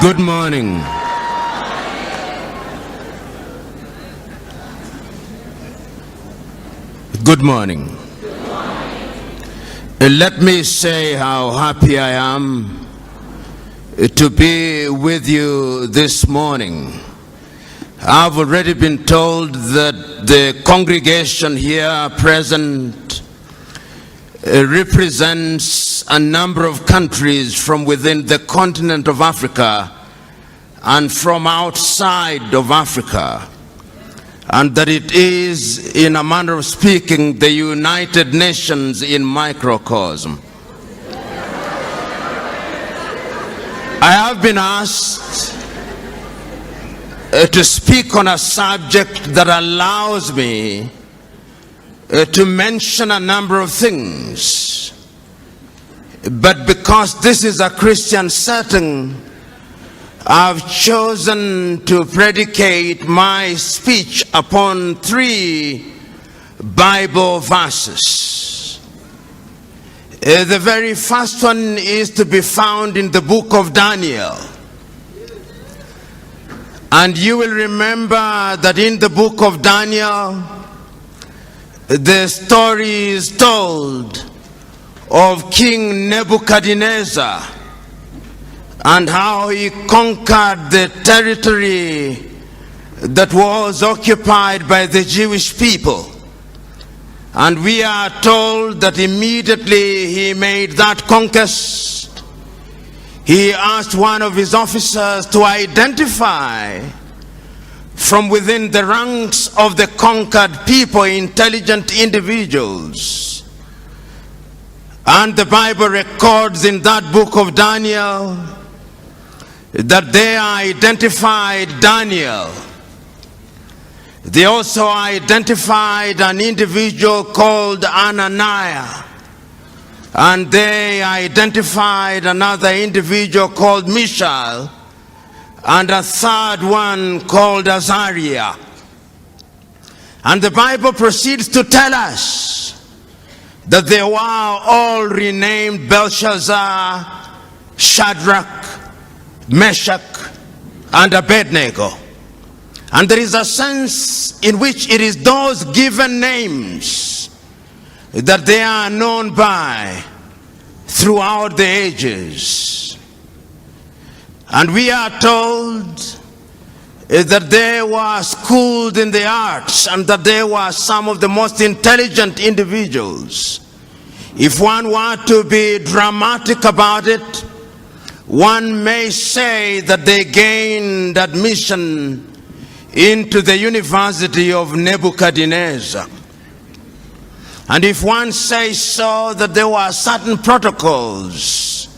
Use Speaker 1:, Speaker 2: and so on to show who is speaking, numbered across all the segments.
Speaker 1: Good morning. Good morning. Let me say how happy I am to be with you this morning. I've already been told that the congregation here present represents a number of countries from within the continent of Africa and from outside of Africa, and that it is, in a manner of speaking, the United Nations in microcosm. I have been asked to speak on a subject that allows me to mention a number of things, but because this is a Christian setting, I've chosen to predicate my speech upon 3 Bible verses. The very first one is to be found in the book of Daniel. And you will remember that in the book of Daniel, the story is told of King Nebuchadnezzar and how he conquered the territory that was occupied by the Jewish people. And we are told that immediately he made that conquest, he asked one of his officers to identify from within the ranks of the conquered people intelligent individuals. And the Bible records in that book of Daniel that they identified Daniel. They also identified an individual called Ananias, and they identified another individual called Mishael, and a third one called Azariah. And the Bible proceeds to tell us that they were all renamed Belshazzar, Shadrach, Meshach, and Abednego. And there is a sense in which it is those given names that they are known by throughout the ages. And we are told that they were schooled in the arts and that they were some of the most intelligent individuals. If one were to be dramatic about it, one may say that they gained admission into the University of Nebuchadnezzar. And if one says so, that there were certain protocols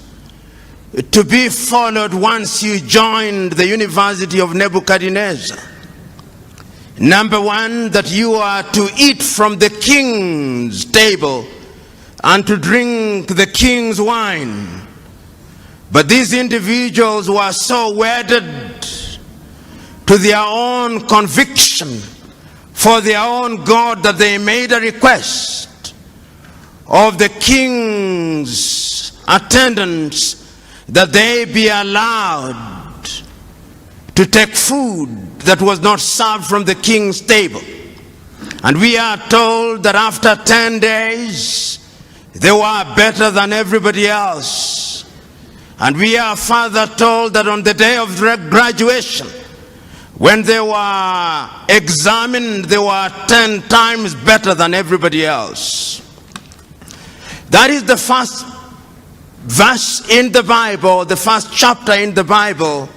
Speaker 1: to be followed once you joined the University of Nebuchadnezzar. Number one, that you are to eat from the king's table and to drink the king's wine. But these individuals were so wedded to their own conviction for their own God that they made a request of the king's attendants that they be allowed to take food that was not served from the king's table. And we are told that after 10 days, they were better than everybody else. And we are further told that on the day of graduation, when they were examined, they were 10 times better than everybody else. That is the first verse in the Bible, the first chapter in the Bible,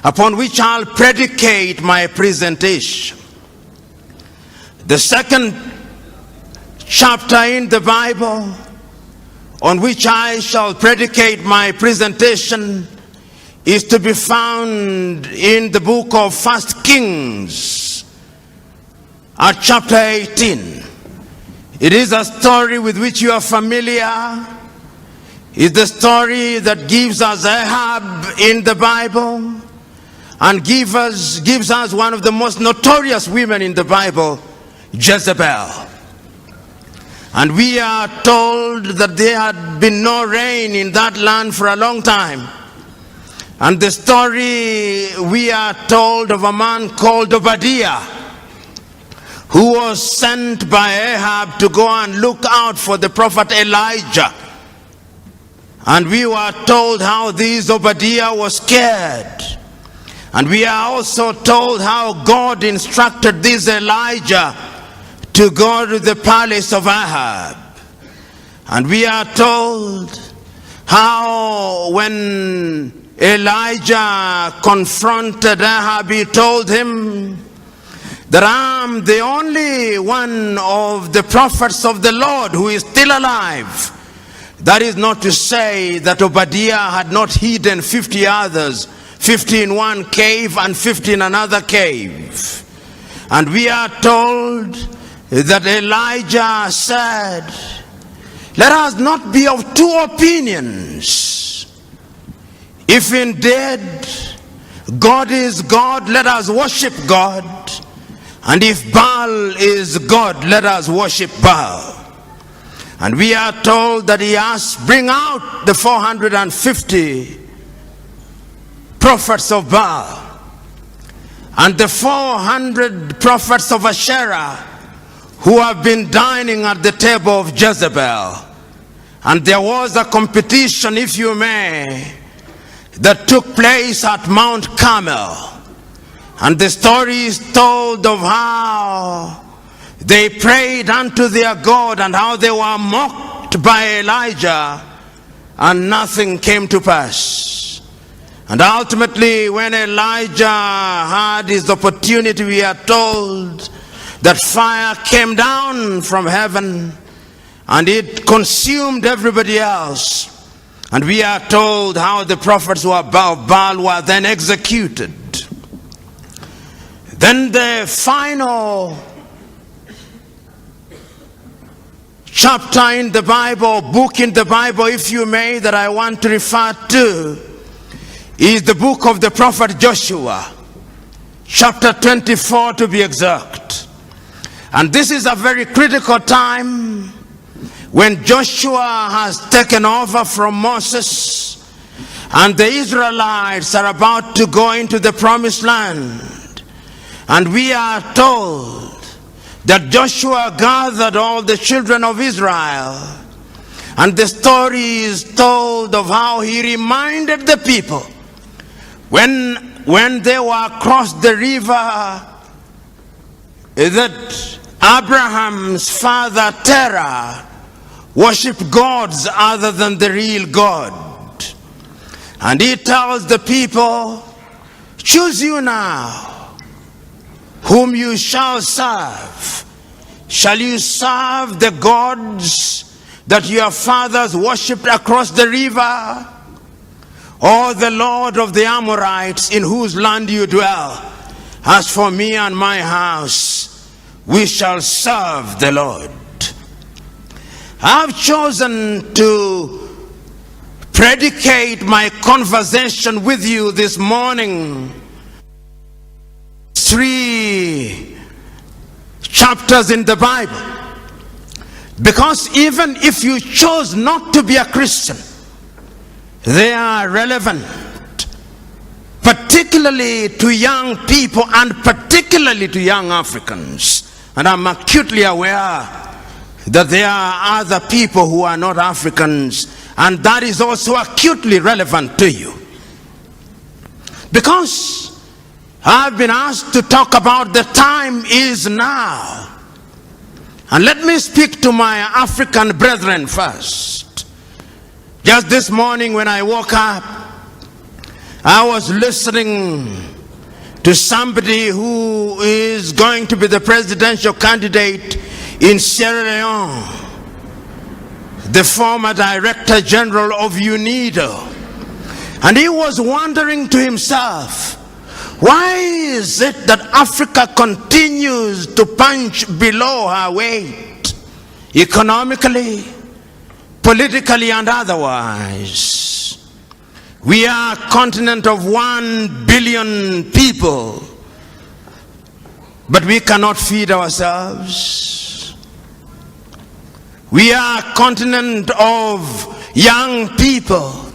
Speaker 1: upon which I'll predicate my presentation. The second chapter in the Bible on which I shall predicate my presentation is to be found in the book of 1 Kings at chapter 18. It is a story with which you are familiar. It's the story that gives us Ahab in the Bible and gives us one of the most notorious women in the Bible, Jezebel. And we are told that there had been no rain in that land for a long time. And the story we are told of a man called Obadiah, who was sent by Ahab to go and look out for the prophet Elijah. And we were told how this Obadiah was scared. And we are also told how God instructed this Elijah to go to the palace of Ahab. And we are told how when Elijah confronted Ahab, he told him that I'm the only one of the prophets of the Lord who is still alive. That is not to say that Obadiah had not hidden 50 others, 50 in one cave and 50 in another cave. And we are told that Elijah said, let us not be of two opinions. If indeed God is God, let us worship God. And if Baal is God, let us worship Baal. And we are told that he asked, bring out the 450 prophets of Baal and the 400 prophets of Asherah who have been dining at the table of Jezebel. And there was a competition, if you may, that took place at Mount Carmel. And the story is told of how they prayed unto their God and how they were mocked by Elijah and nothing came to pass. And ultimately, when Elijah had his opportunity, we are told that fire came down from heaven and it consumed everybody else. And we are told how the prophets of Baal were then executed. Then the final chapter in the Bible, book in the Bible, if you may, that I want to refer to is the book of the prophet Joshua, chapter 24 to be exact. And this is a very critical time when Joshua has taken over from Moses and the Israelites are about to go into the promised land. And we are told that Joshua gathered all the children of Israel, and the story is told of how he reminded the people when they were across the river that Abraham's father Terah worshipped gods other than the real God. And he tells the people, choose you now whom you shall serve. Shall you serve the gods that your fathers worshipped across the river, or the Lord of the Amorites in whose land you dwell? As for me and my house, we shall serve the Lord. I've chosen to predicate my conversation with you this morning 3 chapters in the Bible, because even if you chose not to be a Christian, they are relevant, particularly to young people and particularly to young Africans. And I'm acutely aware that there are other people who are not Africans, and that is also acutely relevant to you, because I've been asked to talk about the time is now. And let me speak to my African brethren first. Just this morning when I woke up, I was listening to somebody who is going to be the presidential candidate in Sierra Leone, the former Director General of UNIDO. And he was wondering to himself, why is it that Africa continues to punch below her weight, economically, politically, and otherwise? We are a continent of 1 billion people, but we cannot feed ourselves. We are a continent of young people,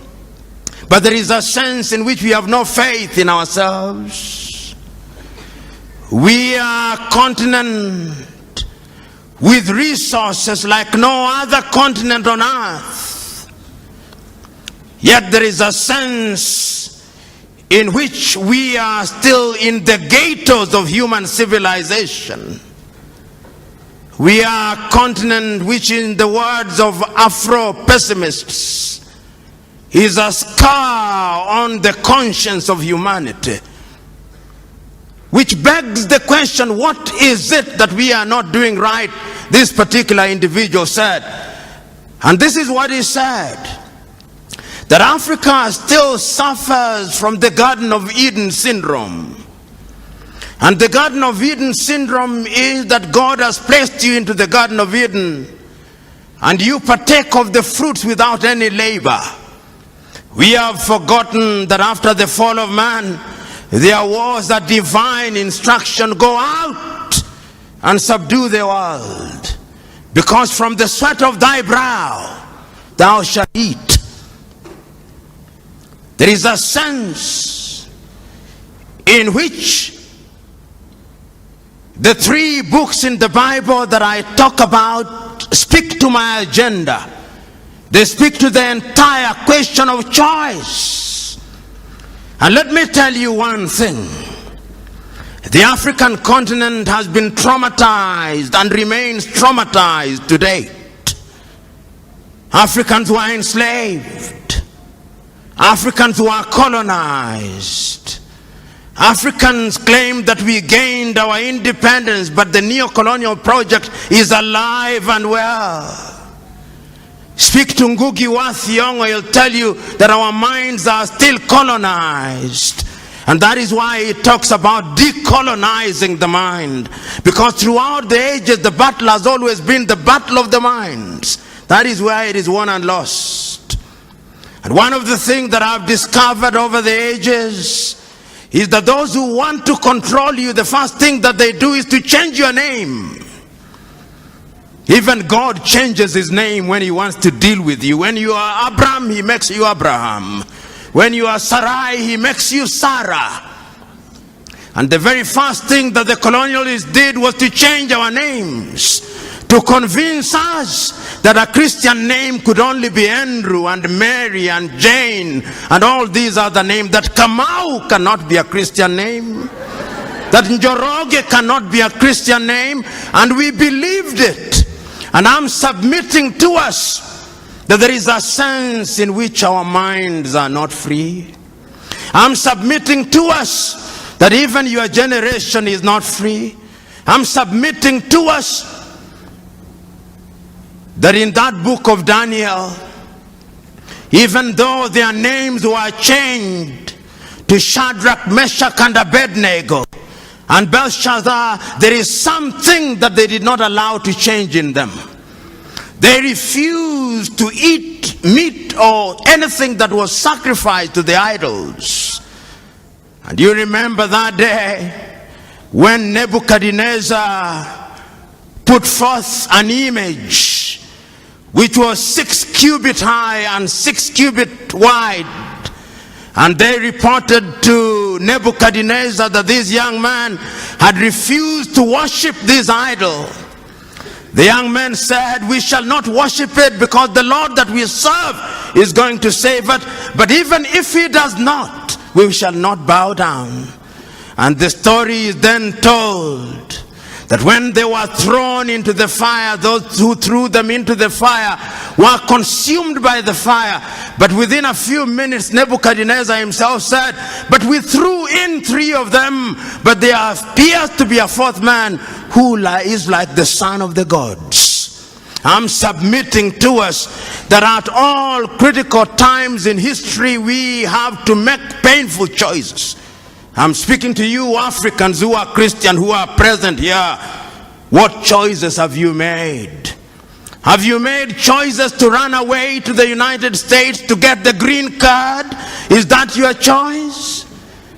Speaker 1: but there is a sense in which we have no faith in ourselves. We are a continent with resources like no other continent on earth. Yet there is a sense in which we are still in the ghettos of human civilization. We are a continent which, in the words of Afro-pessimists, is a scar on the conscience of humanity. Which begs the question, what is it that we are not doing right? This particular individual said, and this is what he said, that Africa still suffers from the Garden of Eden syndrome. And the Garden of Eden syndrome is that God has placed you into the Garden of Eden and you partake of the fruits without any labor. We have forgotten that after the fall of man, there was a divine instruction: go out and subdue the world, because from the sweat of thy brow thou shalt eat. There is a sense in which the 3 books in the Bible that I talk about speak to my agenda. They speak to the entire question of choice. And let me tell you one thing. The African continent has been traumatized and remains traumatized to date. Africans were enslaved. Africans were colonized. Africans claim that we gained our independence, but the neo-colonial project is alive and well. Speak to Ngugi wa Thiong'o, he'll tell you that our minds are still colonized. And that is why he talks about decolonizing the mind. Because throughout the ages, the battle has always been the battle of the minds. That is where it is won and lost. And one of the things that I've discovered over the ages is that those who want to control you, the first thing that they do is to change your name. Even God changes his name when he wants to deal with you. When you are Abraham, he makes you Abraham. When you are Sarai, he makes you Sarah. And the very first thing that the colonialists did was to change our names, to convince us that a Christian name could only be Andrew and Mary and Jane and all these other names, that Kamau cannot be a Christian name, that Njoroge cannot be a Christian name, and we believed it. And I'm submitting to us that there is a sense in which our minds are not free. I'm submitting to us that even your generation is not free. I'm submitting to us that in that book of Daniel, even though their names were changed to Shadrach, Meshach, and Abednego, and Belshazzar, there is something that they did not allow to change in them. They refused to eat meat or anything that was sacrificed to the idols. And you remember that day when Nebuchadnezzar put forth an image which was 6 cubits high and 6 cubits wide. And they reported to Nebuchadnezzar that this young man had refused to worship this idol. The young man said, we shall not worship it because the Lord that we serve is going to save it. But even if he does not, we shall not bow down. And the story is then told that when they were thrown into the fire, those who threw them into the fire were consumed by the fire. But within a few minutes, Nebuchadnezzar himself said, but we threw in 3 of them, but there appears to be a 4th man who is like the son of the gods. I'm submitting to us that at all critical times in history, we have to make painful choices. I'm speaking to you Africans who are Christian, who are present here. What choices have you made? Have you made choices to run away to the United States to get the green card? Is that your choice?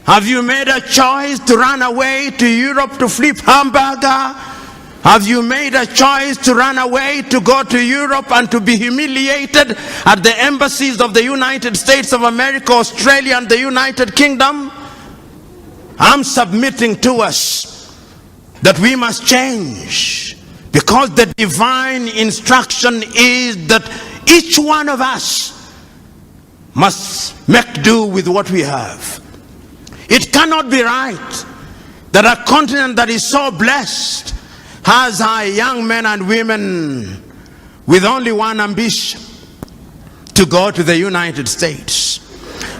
Speaker 1: Have you made a choice to run away to Europe to flip hamburger? Have you made a choice to run away, to go to Europe and to be humiliated at the embassies of the United States of America, Australia, and the United Kingdom? I'm submitting to us that we must change, because the divine instruction is that each one of us must make do with what we have. It cannot be right that a continent that is so blessed has our young men and women with only one ambition: to go to the United States.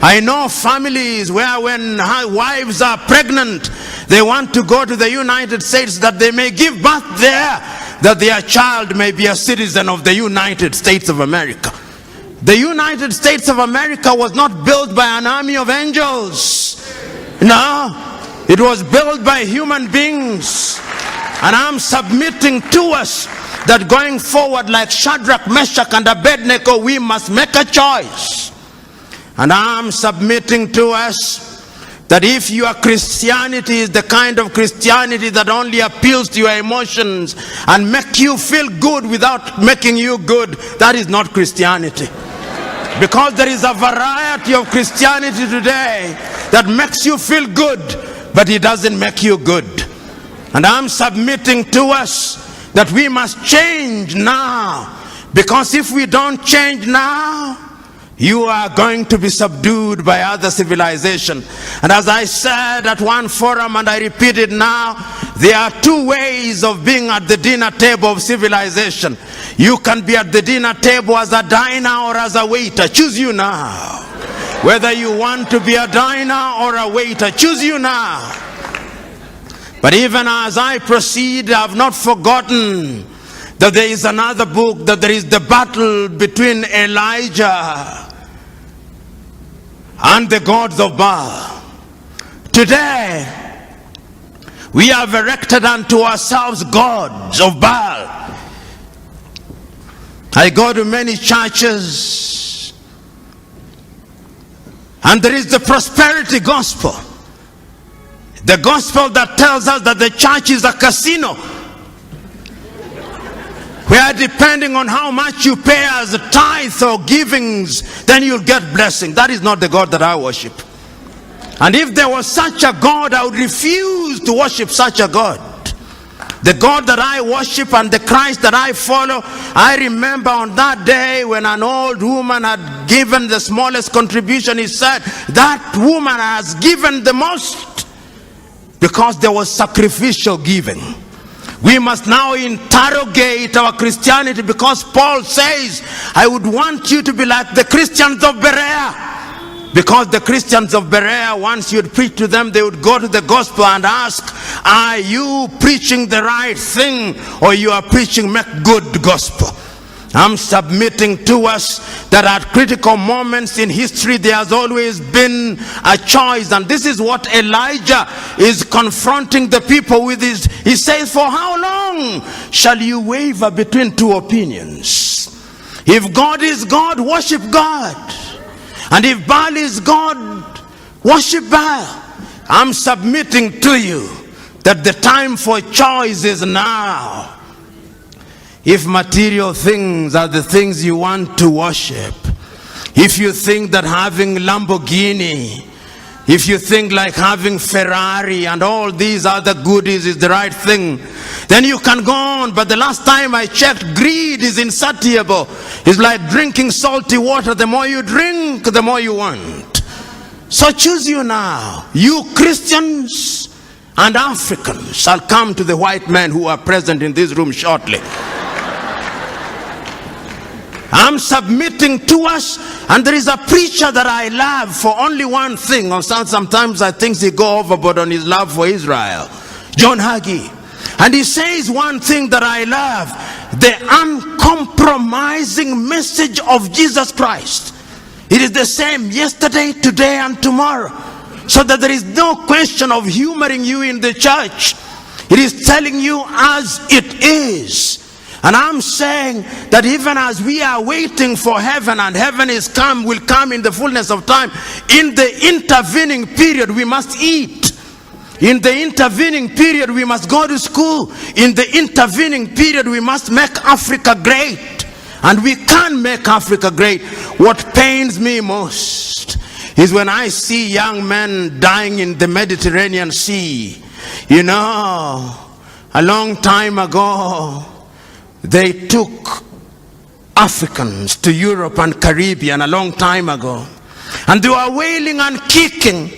Speaker 1: I know families where when wives are pregnant, they want to go to the United States that they may give birth there, that their child may be a citizen of the United States of America. The United States of America was not built by an army of angels. No, it was built by human beings. And I'm submitting to us that going forward, like Shadrach, Meshach, and Abednego, we must make a choice. And I'm submitting to us that if your Christianity is the kind of Christianity that only appeals to your emotions and make you feel good without making you good, that is not Christianity. Because there is a variety of Christianity today that makes you feel good, but it doesn't make you good. And I'm submitting to us that we must change now, because if we don't change now, you are going to be subdued by other civilization. And as I said at one forum, and I repeat it now, there are two ways of being at the dinner table of civilization. You can be at the dinner table as a diner or as a waiter. Choose you now. Whether you want to be a diner or a waiter, choose you now. But even as I proceed, I have not forgotten that there is another book, that there is the battle between Elijah and the gods of Baal. Today, we have erected unto ourselves gods of Baal. I go to many churches, and there is the prosperity gospel. The gospel that tells us that the church is a casino, where depending on how much you pay as a tithe or givings, then you'll get blessing. That is not the God that I worship. And if there was such a God, I would refuse to worship such a God. The God that I worship and the Christ that I follow, I remember on that day when an old woman had given the smallest contribution, he said, that woman has given the most, because there was sacrificial giving. We must now interrogate our Christianity, because Paul says, I would want you to be like the Christians of Berea. Because the Christians of Berea, once you'd preach to them, they would go to the gospel and ask, are you preaching the right thing, or you are preaching make good gospel? I'm submitting to us that at critical moments in history there has always been a choice, and this is what Elijah is confronting the people with. He says, for how long shall you waver between two opinions? If God is God, worship God, and if Baal is God, worship Baal. I'm submitting to you that the time for choice is now. If material things are the things you want to worship, if you think that having Lamborghini, if you think like having Ferrari and all these other goodies is the right thing, then you can go on. But the last time I checked, greed is insatiable. It's like drinking salty water. The more you drink, the more you want. So choose you now. You Christians and Africans shall come to the white men who are present in this room shortly. I'm submitting to us, and there is a preacher that I love for only one thing. Sometimes I think he go overboard on his love for Israel, John Hagee. And he says one thing that I love: the uncompromising message of Jesus Christ. It is the same yesterday, today, and tomorrow. So that there is no question of humoring you in the church. It is telling you as it is. And I'm saying that even as we are waiting for heaven, and heaven will come in the fullness of time, in the intervening period we must eat. In the intervening period, we must go to school. In the intervening period, we must make Africa great. And we can make Africa great. What pains me most is when I see young men dying in the Mediterranean Sea. You know, a long time ago, they took Africans to Europe and Caribbean a long time ago. And they were wailing and kicking.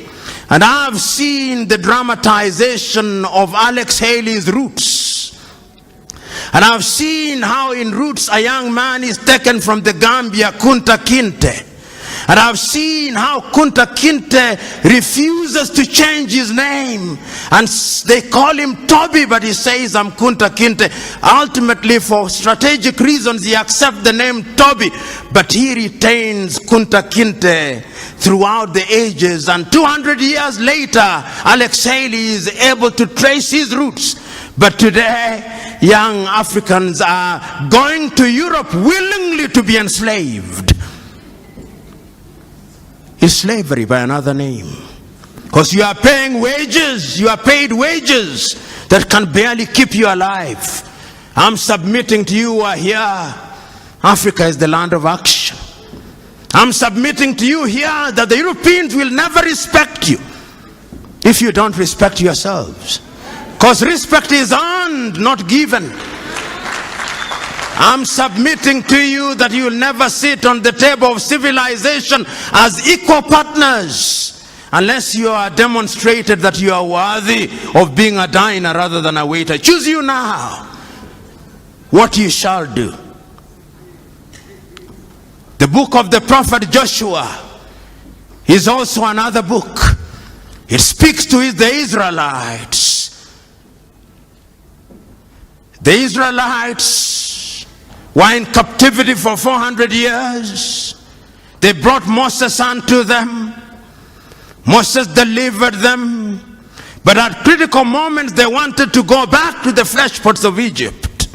Speaker 1: And I've seen the dramatization of Alex Haley's Roots. And I've seen how in Roots a young man is taken from the Gambia, Kunta Kinte. And I've seen how Kunta Kinte refuses to change his name. And they call him Toby, but he says, I'm Kunta Kinte. Ultimately, for strategic reasons, he accepts the name Toby. But he retains Kunta Kinte throughout the ages. And 200 years later, Alex Haley is able to trace his roots. But today, young Africans are going to Europe willingly to be enslaved. It's slavery by another name. Because you are paying wages, you are paid wages that can barely keep you alive. I'm submitting to you who are here. Africa is the land of action. I'm submitting to you here that the Europeans will never respect you if you don't respect yourselves. Because respect is earned, not given. I'm submitting to you that you will never sit on the table of civilization as equal partners unless you are demonstrated that you are worthy of being a diner rather than a waiter. Choose you now what you shall do. The book of the prophet Joshua is also another book. It speaks to the Israelites. The Israelites were in captivity for 400 years. They brought Moses unto them. Moses delivered them. But at critical moments, they wanted to go back to the flesh pots of Egypt.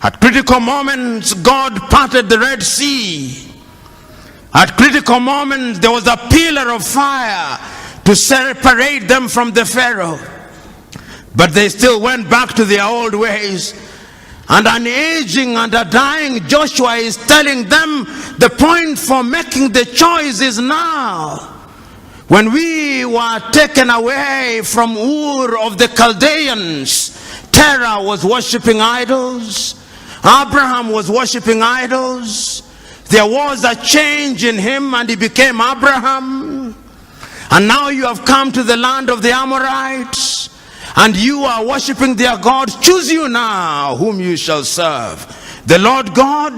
Speaker 1: At critical moments, God parted the Red Sea. At critical moments, there was a pillar of fire to separate them from the Pharaoh. But they still went back to their old ways. And an aging and a dying Joshua is telling them the point for making the choice is now. When we were taken away from Ur of the Chaldeans, Terah was worshipping idols. Abraham was worshipping idols. There was a change in him and he became Abraham. And now you have come to the land of the Amorites. And you are worshipping their gods. Choose you now whom you shall serve. The Lord God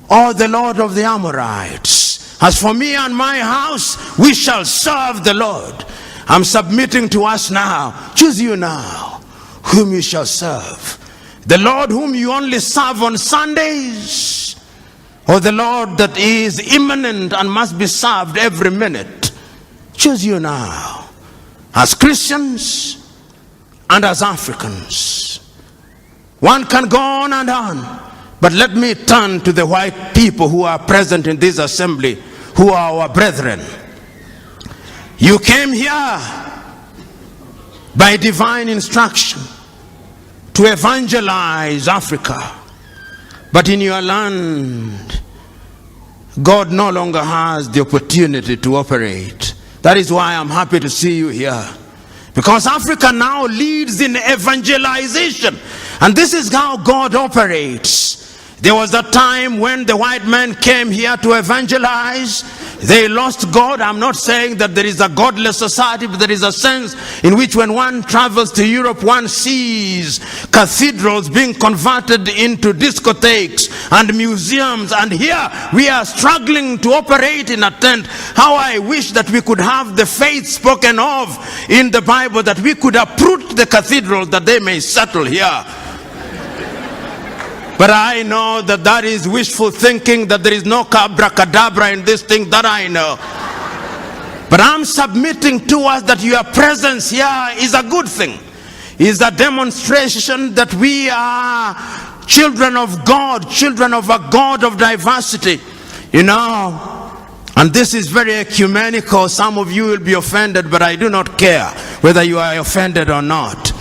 Speaker 1: or the Lord of the Amorites. As for me and my house, we shall serve the Lord. I'm submitting to us now. Choose you now whom you shall serve. The Lord whom you only serve on Sundays, or the Lord that is immanent and must be served every minute. Choose you now. As Christians and as Africans. One can go on and on. But let me turn to the white people who are present in this assembly, who are our brethren. You came here by divine instruction to evangelize Africa. But in your land, God no longer has the opportunity to operate. That is why I'm happy to see you here. Because Africa now leads in evangelization. And this is how God operates. There was a time when the white men came here to evangelize. They lost God. I'm not saying that there is a godless society, but there is a sense in which when one travels to Europe, one sees cathedrals being converted into discotheques and museums. And here we are struggling to operate in a tent. How I wish that we could have the faith spoken of in the Bible, that we could uproot the cathedrals that they may settle here. But I know that that is wishful thinking, that there is no abracadabra in this thing, that I know. But I'm submitting to us that your presence here is a good thing. Is a demonstration that we are children of God, children of a God of diversity. You know, And this is very ecumenical. Some of you will be offended, but I do not care whether you are offended or not.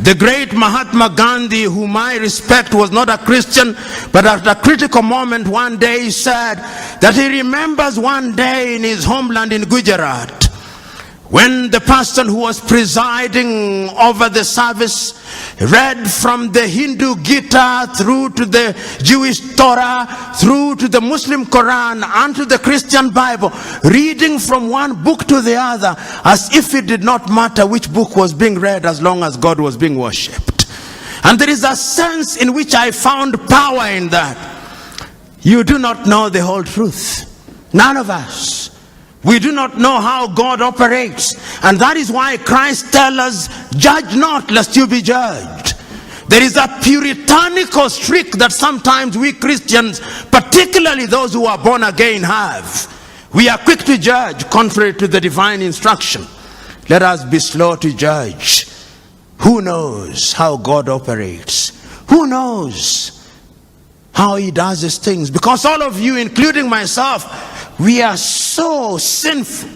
Speaker 1: The great Mahatma Gandhi, whom I respect, was not a Christian, but at a critical moment one day he said that he remembers one day in his homeland in Gujarat, when the person who was presiding over the service read from the Hindu Gita through to the Jewish Torah, through to the Muslim Quran and to the Christian Bible, reading from one book to the other as if it did not matter which book was being read as long as God was being worshipped. And there is a sense in which I found power in that. You do not know the whole truth. None of us. We do not know how God operates. And that is why Christ tells us, judge not lest you be judged. There is a puritanical streak that sometimes we Christians, particularly those who are born again, have. We are quick to judge contrary to the divine instruction. Let us be slow to judge. Who knows how God operates? Who knows how he does his things? Because all of you, including myself, we are so sinful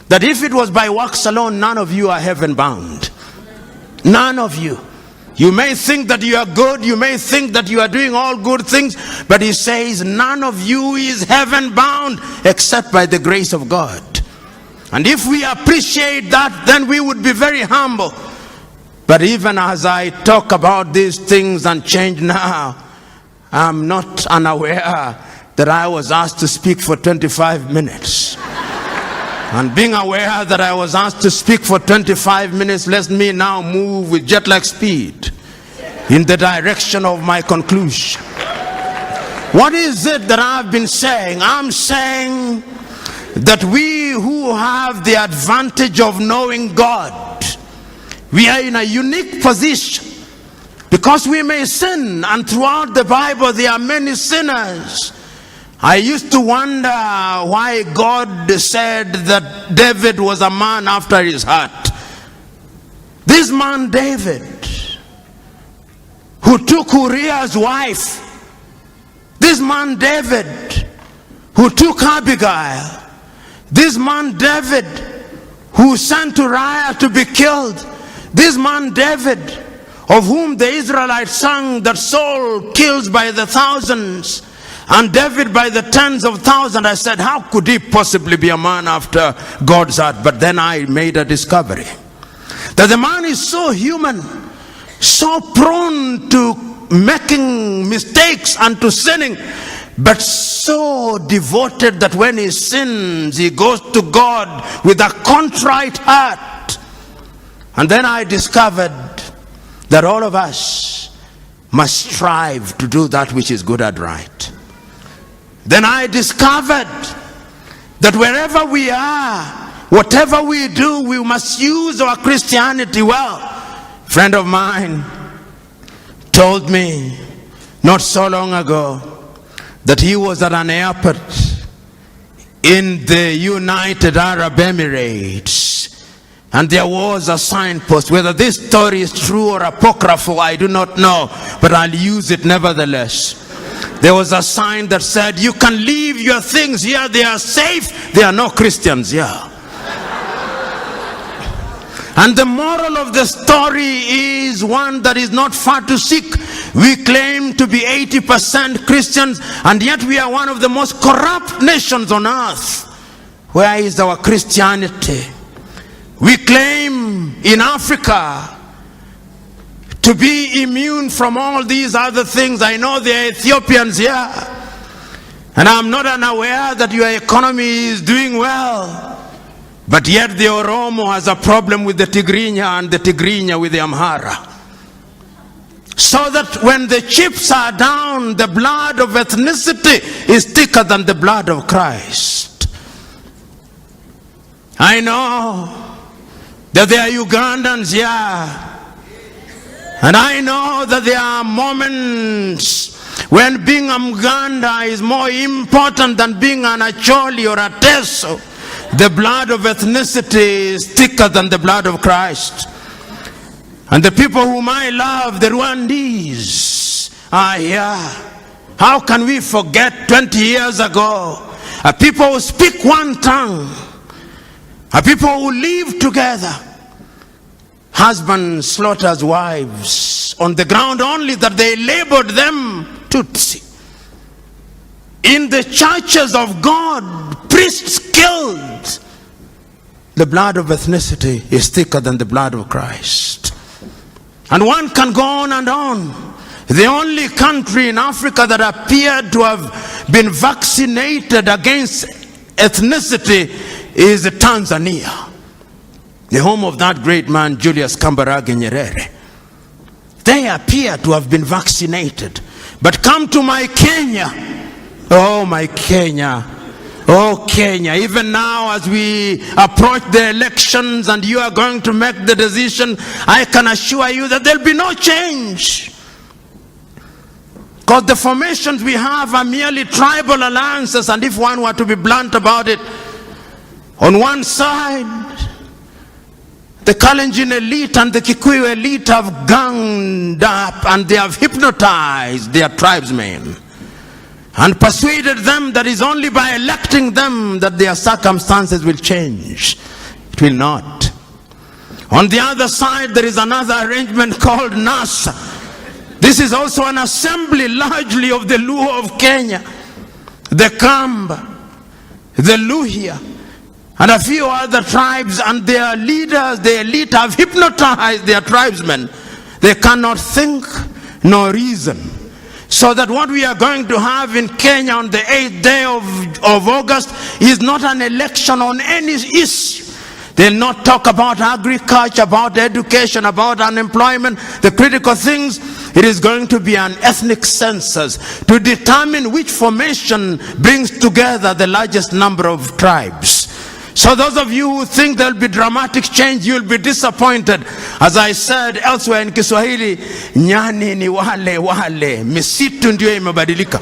Speaker 1: that if it was by works alone, none of you are heaven bound. None of you. You may think that you are good, you may think that you are doing all good things, but he says none of you is heaven bound except by the grace of God. And if we appreciate that, then we would be very humble. But even as I talk about these things and change now, I'm not unaware that I was asked to speak for 25 minutes. And being aware that I was asked to speak for 25 minutes lets me now move with jet-lag speed in the direction of my conclusion. What is it that I've been saying? I'm saying that we who have the advantage of knowing God, we are in a unique position because we may sin, and throughout the Bible there are many sinners. I used to wonder why God said that David was a man after his heart. This man David, who took Uriah's wife, this man David, who took Abigail, this man David, who sent Uriah to be killed, this man David, of whom the Israelites sang that Saul kills by the thousands, and David by the tens of thousands. I said, how could he possibly be a man after God's heart? But then I made a discovery that the man is so human, so prone to making mistakes and to sinning, but so devoted that when he sins, he goes to God with a contrite heart. And then I discovered that all of us must strive to do that which is good and right. Then I discovered that wherever we are, whatever we do, we must use our Christianity well. A friend of mine told me not so long ago that he was at an airport in the United Arab Emirates, and there was a signpost. Whether this story is true or apocryphal, I do not know, but I'll use it nevertheless. There was a sign that said, you can leave your things here, they are safe, there are no Christians here. And the moral of the story is one that is not far to seek. We claim to be 80% Christians, and yet we are one of the most corrupt nations on earth. Where is our Christianity? We claim in Africa to be immune from all these other things. I know there are Ethiopians here, and I'm not unaware that your economy is doing well, but yet the Oromo has a problem with the Tigrinya, and the Tigrinya with the Amhara. So that when the chips are down, the blood of ethnicity is thicker than the blood of Christ. I know that there are Ugandans here, and I know that there are moments when being a Muganda is more important than being an Acholi or a Teso. The blood of ethnicity is thicker than the blood of Christ. And the people whom I love, the Rwandese, are here. How can we forget 20 years ago a people who speak one tongue, a people who live together. Husband slaughters wives on the ground only that they labored them Tutsi. In the churches of God, priests killed. The blood of ethnicity is thicker than the blood of Christ. And one can go on and on. The only country in Africa that appeared to have been vaccinated against ethnicity is Tanzania, the home of that great man Julius Kambarage Nyerere. They appear to have been vaccinated. But come to my Kenya. Oh, my Kenya. Oh, Kenya. Even now as we approach the elections and you are going to make the decision, I can assure you that there will be no change. Because the formations we have are merely tribal alliances, and if one were to be blunt about it, on one side, the Kalenjin elite and the Kikuyu elite have ganged up and they have hypnotized their tribesmen and persuaded them that it's only by electing them that their circumstances will change. It will not. On the other side, there is another arrangement called NASA. This is also an assembly largely of the Luo of Kenya, the Kamba, the Luhya, and a few other tribes, and their leaders, the elite, have hypnotized their tribesmen. They cannot think nor reason. So that what we are going to have in Kenya on the 8th day of August is not an election on any issue. They'll not talk about agriculture, about education, about unemployment, the critical things. It is going to be an ethnic census to determine which formation brings together the largest number of tribes. So those of you who think there will be dramatic change, you will be disappointed. As I said elsewhere in Kiswahili, nyani ni wale wale, misitu ndio imebadilika.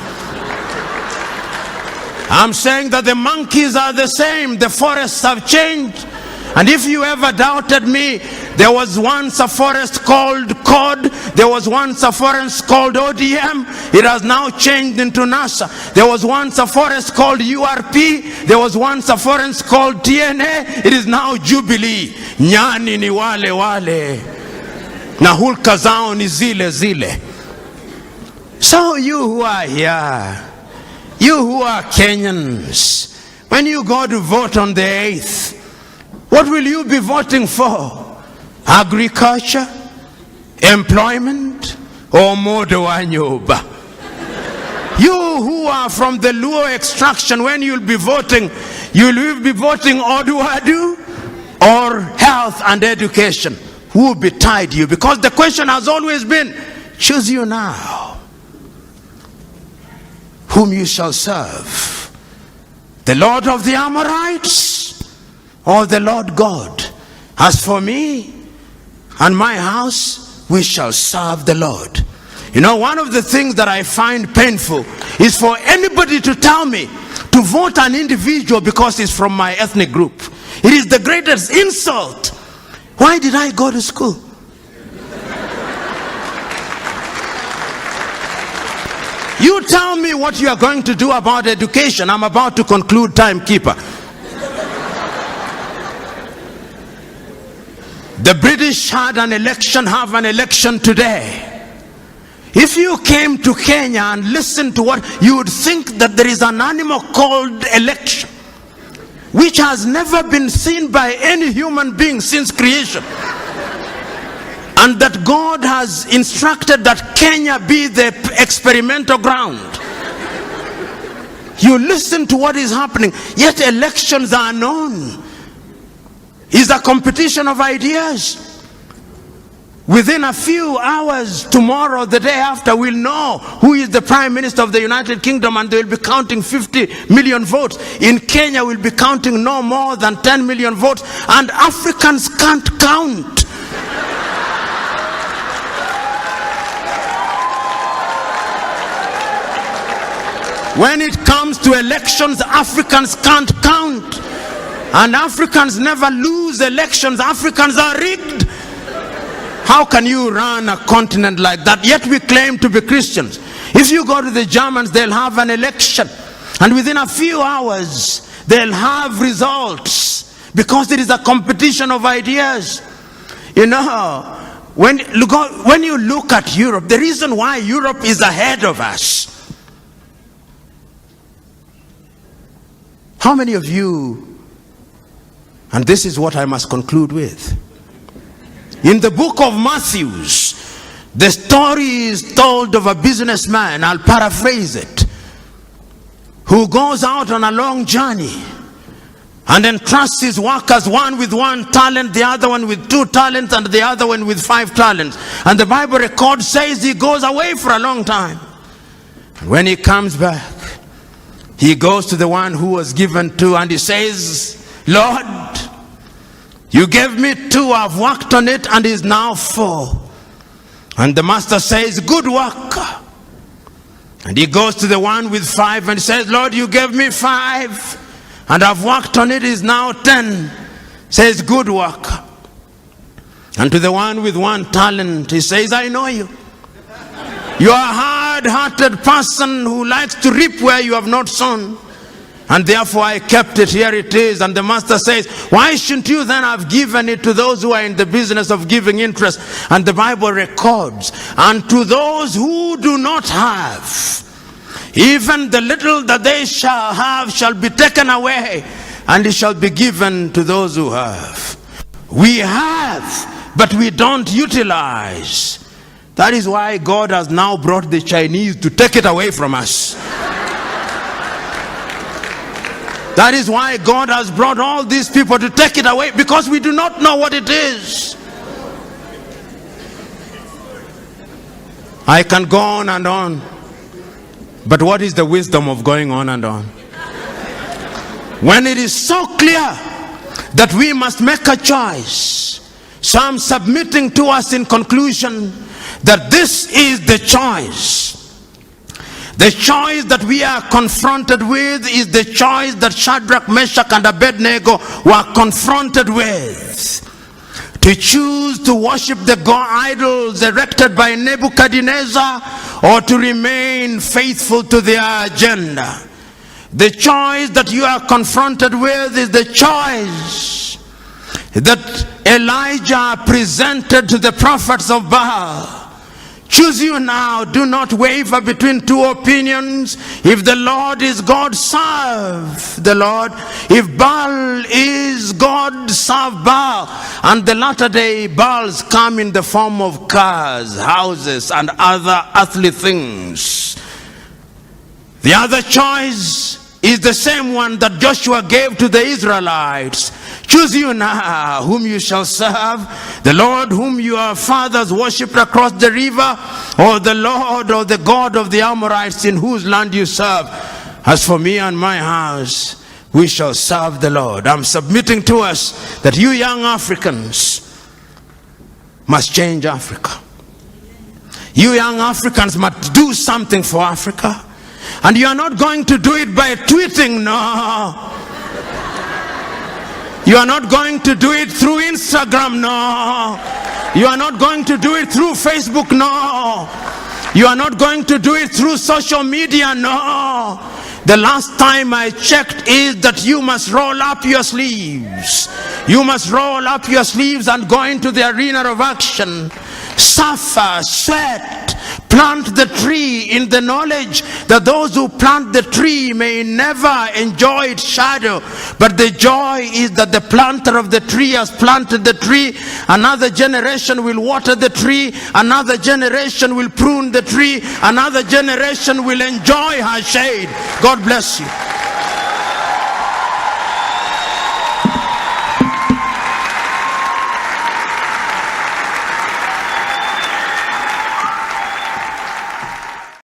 Speaker 1: I'm saying that the monkeys are the same, the forests have changed. And if you ever doubted me, there was once a forest called COD, there was once a forest called ODM, it has now changed into NASA. There was once a forest called URP, there was once a forest called TNA, it is now Jubilee. Nyani ni wale wale, na hulka zao ni zile zile. So you who are here, you who are Kenyans, when you go to vote on the 8th, what will you be voting for? Agriculture, employment, or modo anyoba? You who are from the Luo extraction, when you'll be voting Oduadu or health and education. Who will betide you? Because the question has always been, choose you now whom you shall serve, the Lord of the Amorites or the Lord God. As for me and my house, we shall serve the Lord. You know, one of the things that I find painful is for anybody to tell me to vote an individual because he's from my ethnic group. It is the greatest insult. Why did I go to school? You tell me what you are going to do about education. I'm about to conclude, timekeeper. The British had an election, have an election today. If you came to Kenya and listened to what, you would think that there is an animal called election, which has never been seen by any human being since creation. And that God has instructed that Kenya be the experimental ground. You listen to what is happening, yet elections are known. Is a competition of ideas. Within a few hours, tomorrow, the day after, we'll know who is the Prime Minister of the United Kingdom, and they'll be counting 50 million votes. In Kenya, we'll be counting no more than 10 million votes, and Africans can't count. When it comes to elections, Africans can't count. And Africans never lose elections. Africans are rigged. How can you run a continent like that? Yet we claim to be Christians. If you go to the Germans, they'll have an election. And within a few hours, they'll have results, because there is a competition of ideas. You know, when you look at Europe, the reason why Europe is ahead of us. How many of you, and this is what I must conclude with. In the book of Matthew, the story is told of a businessman, I'll paraphrase it, who goes out on a long journey and entrusts his workers, one with 1 talent, the other one with 2 talents, and the other one with 5 talents. And the Bible record says he goes away for a long time. When he comes back, he goes to the one who was given 2, and he says, Lord, you gave me 2, I've worked on it, and is now 4. And the master says, good work. And he goes to the one with 5 and says, Lord, you gave me 5, and I've worked on it, is now 10. Says, good work. And to the one with 1 talent, he says, I know you. You are a hard-hearted person who likes to reap where you have not sown. And therefore I kept it, here it is. And the master says, why shouldn't you then have given it to those who are in the business of giving interest? And the Bible records, and to those who do not have, even the little that they shall have shall be taken away, and it shall be given to those who have. We have, but we don't utilize. That is why God has now brought the Chinese to take it away from us. That is why God has brought all these people to take it away, because we do not know what it is. I can go on and on, but what is the wisdom of going on and on? When it is so clear that we must make a choice. So I'm submitting to us in conclusion that this is the choice. The choice that we are confronted with is the choice that Shadrach, Meshach, and Abednego were confronted with. To choose to worship the god idols erected by Nebuchadnezzar, or to remain faithful to their agenda. The choice that you are confronted with is the choice that Elijah presented to the prophets of Baal. Choose you now. Do not waver between 2 opinions. If the Lord is God, serve the Lord. If Baal is God, serve Baal. And the latter day Baals come in the form of cars, houses, and other earthly things. The other choice is the same one that Joshua gave to the Israelites. Choose you now whom you shall serve, the Lord whom your fathers worshipped across the river, or the Lord or the God of the Amorites in whose land you serve. As for me and my house, we shall serve the Lord. I'm submitting to us that you young Africans must change Africa. You young Africans must do something for Africa. And you are not going to do it by tweeting, no. You are not going to do it through Instagram, no. You are not going to do it through Facebook, no. You are not going to do it through social media, no. The last time I checked is that you must roll up your sleeves. You must roll up your sleeves and go into the arena of action. Suffer, sweat, plant the tree in the knowledge that those who plant the tree may never enjoy its shadow, but the joy is that the planter of the tree has planted the tree. Another generation will water the tree, another generation will prune the tree, another generation will enjoy her shade. God bless you.